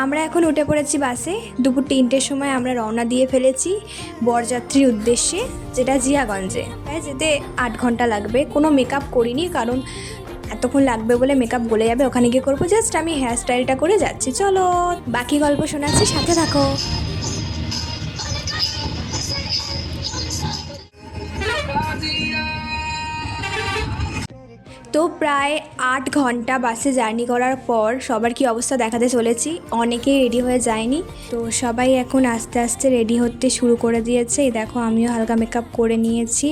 আমরা এখন উঠে পড়েছি বাসে। দুপুর 3টের সময় আমরা রওনা দিয়ে ফেলেছি বরযাত্রীর উদ্দেশ্যে, যেটা জিয়াগঞ্জে। তাই যেতে 8 ঘন্টা লাগবে। কোনো মেকআপ করিনি, কারণ এতক্ষণ লাগবে বলে মেকআপ গলে যাবে, ওখানে গিয়ে করবো। জাস্ট আমি হেয়ার স্টাইলটা করে যাচ্ছি। চলো বাকি গল্প শোনাচ্ছি, সাথে থাকো। তো প্রায় 8 ঘন্টা বাসে জার্নি করার পর সবার কি অবস্থা দেখাতে চলেছি। অনেকেই রেডি হয়ে যায়নি, তো সবাই এখন আস্তে আস্তে রেডি হতে শুরু করে দিয়েছে। এই দেখো, আমিও হালকা মেকআপ করে নিয়েছি।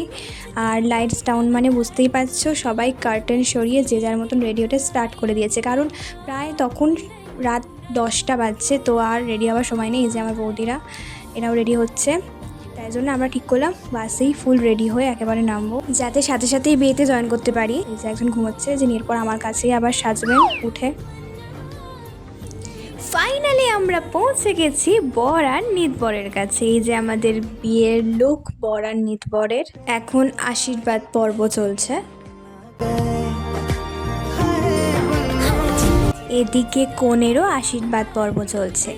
আর লাইটস ডাউন মানে বুঝতেই পারছো, সবাই কার্টেন সরিয়ে যে যার মতন রেডি হতে স্টার্ট করে দিয়েছে, কারণ প্রায় তখন রাত 10টা বাজছে। তো আর রেডি হওয়ার সময় নেই। এই যে আমার বৌদিরা, এরাও রেডি হচ্ছে। তাই জন্য আমরা ঠিক করলাম বাসেই ফুল রেডি হয়ে একেবারে নামবো, যাতে সাথে সাথেই বিয়েতে জয়েন করতে পারি। এই যে একজন ঘুমোচ্ছে, যিনি এরপর আমার কাছেই আবার সাজবেন উঠে। ফাইনালি আমরা পৌঁছে গেছি বর আর নিতবরের কাছে। এই যে আমাদের বিয়ের লোক বর আর নিতবরের। এখন আশীর্বাদ পর্ব চলছে। এদিকে কনেরও আশীর্বাদ পর্ব চলছে।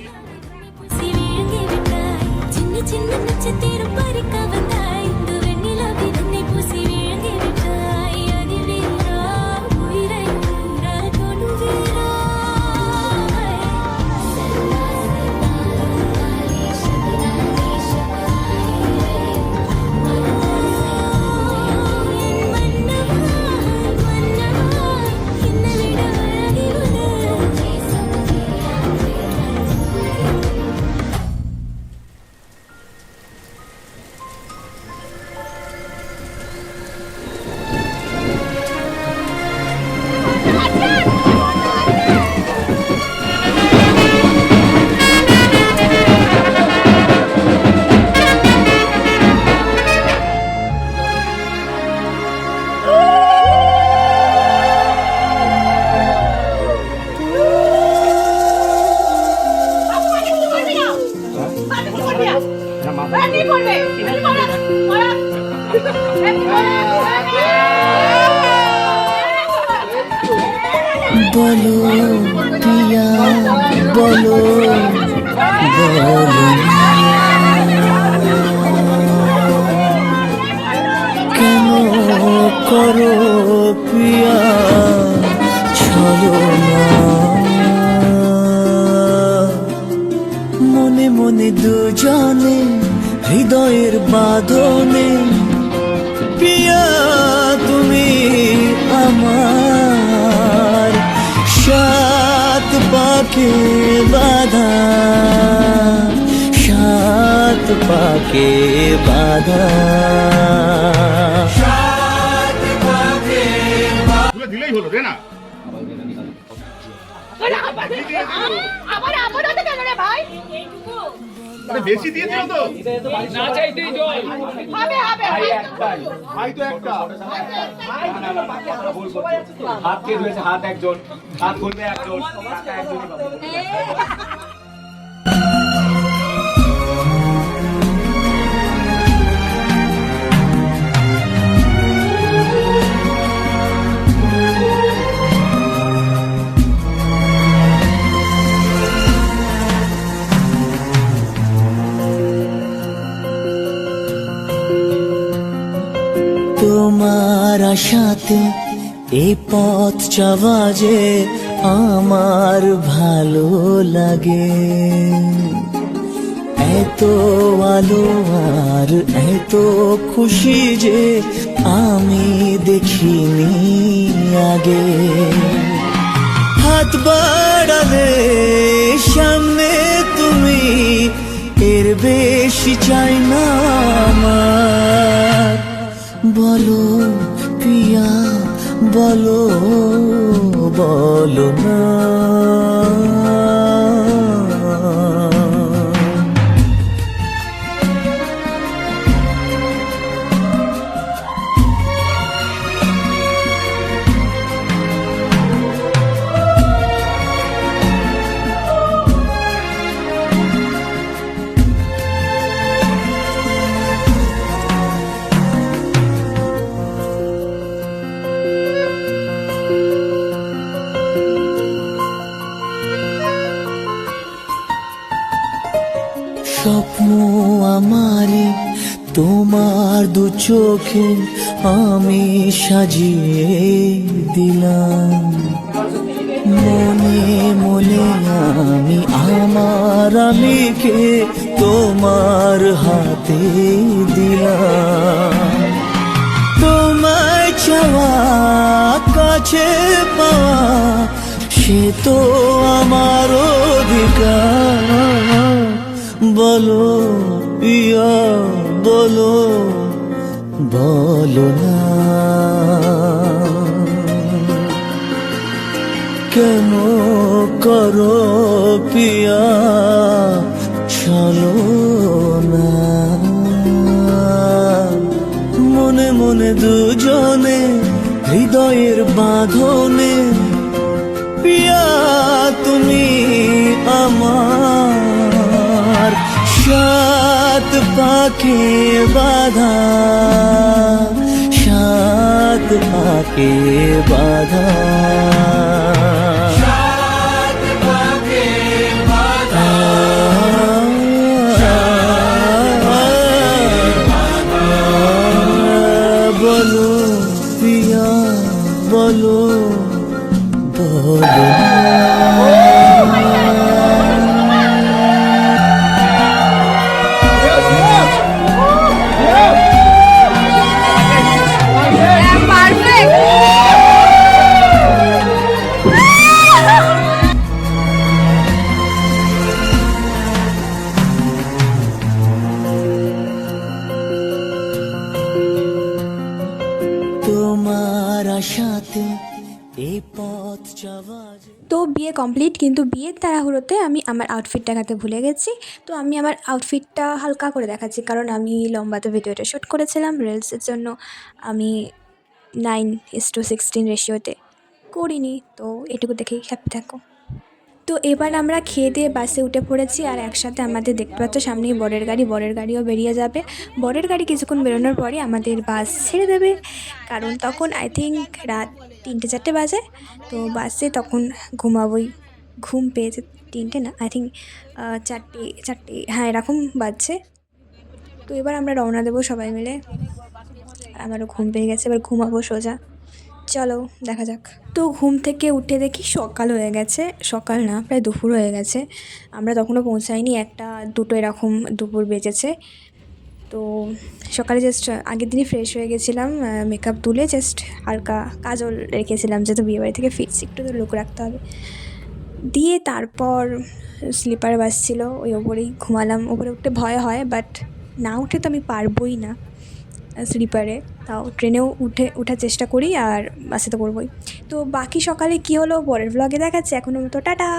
বলো পিয়া বলো বলো কেন করো পিয়া ছলনা মনে মনে দুজনে হৃদয়ের বাঁধনে পিয়া তুমি আমার সাত পাকে বাঁধা সাত পাকে বাঁধা দিলেই হলো রে না। বেশি দিয়েছিল তো না, চাইতেই জল হবে হবে ভাই তো একটা হাত কে ধরেছে, হাত একজন, হাত খুলবে একজন, টাকা একজনই পাবে। তোমার আশাতে এই পথ চাওয়া যে আমার ভালো লাগে, এত আলো আর এত খুশি যে আমি দেখিনি আগে। হাত বাড়ালে সামনে তুমি, এর বেশি চাই না আমার। বলো পিয়া বলো বলো না আমারে তোমার দু চোখে আমি সাজিয়ে দিলাম, মনে মনে আমি আমার আমিকে তোমার হাতে দিলাম। তোমায় চাওয়া কাছে পাওয়া সে তো আমার অধিকার। বলো পিয়া বলো, বলো না কেন করো পিয়া চলো না। মনে মনে দুজনে হৃদয়ের বাঁধনে পিয়া তুমি আমার, সাত পাকে বাধা, সাত পাকে বাধা। বলো পিয়া বলো, বলো তোমার আশাতে এই পথ যাওয়া যে। তো বিয়ে কমপ্লিট, কিন্তু বিয়ের তাড়াহুড়োতে আমি আমার আউটফিট দেখাতে ভুলে গেছি। তো আমি আমার আউটফিটটা হালকা করে দেখাচ্ছি, কারণ আমি লম্বাতে ভিডিওটা শ্যুট করেছিলাম রিলসের জন্য। আমি 9:16 রেশিওতে করিনি, তো এটুকু দেখেই হ্যাপি থাকো। তো এবার আমরা খেয়ে দিয়ে বাসে উঠে পড়েছি, আর একসাথে আমাদের দেখতে পাচ্ছ সামনেই বরের গাড়ি, বরের গাড়িও বেরিয়ে যাবে। বরের গাড়ি কিছুক্ষণ বেরোনোর পরে আমাদের বাস ছেড়ে দেবে, কারণ তখন আই থিঙ্ক রাত 3-4 বাজে। তো বাসে তখন ঘুমাবোই, ঘুম পেয়েছে। 3টে না, আই থিঙ্ক 4টে, হ্যাঁ এরকম বাজছে। তো এবার আমরা রওনা দেবো সবাই মিলে। আমারও ঘুম পেয়ে গেছে, এবার ঘুমাবো সোজা। চলো দেখা যাক। তো ঘুম থেকে উঠে দেখি সকাল হয়ে গেছে, সকাল না প্রায় দুপুর হয়ে গেছে। আমরা তখনও পৌঁছাইনি, 1-2 এরকম দুপুর বেজেছে। তো সকালে জাস্ট আগের দিনই ফ্রেশ হয়ে গেছিলাম, মেকআপ তুলে জাস্ট হালকা কাজল রেখেছিলাম, যেহেতু বিয়েবাড়ি থেকে ফিরছি একটু তো লুক রাখতে হবে। দিয়ে তারপর স্লিপার বাস ছিল, ওই ওপরেই ঘুমালাম। ওপরে উঠতে ভয় হয়, বাট না উঠে তো আমি পারবই না স্লিপারে, তাও ট্রেনেও ওঠার চেষ্টা করি, আর বাসে তো করবই। তো বাকি সকালে কী হলো পরের ব্লগে দেখাচ্ছি। এখনো মতো টাটা।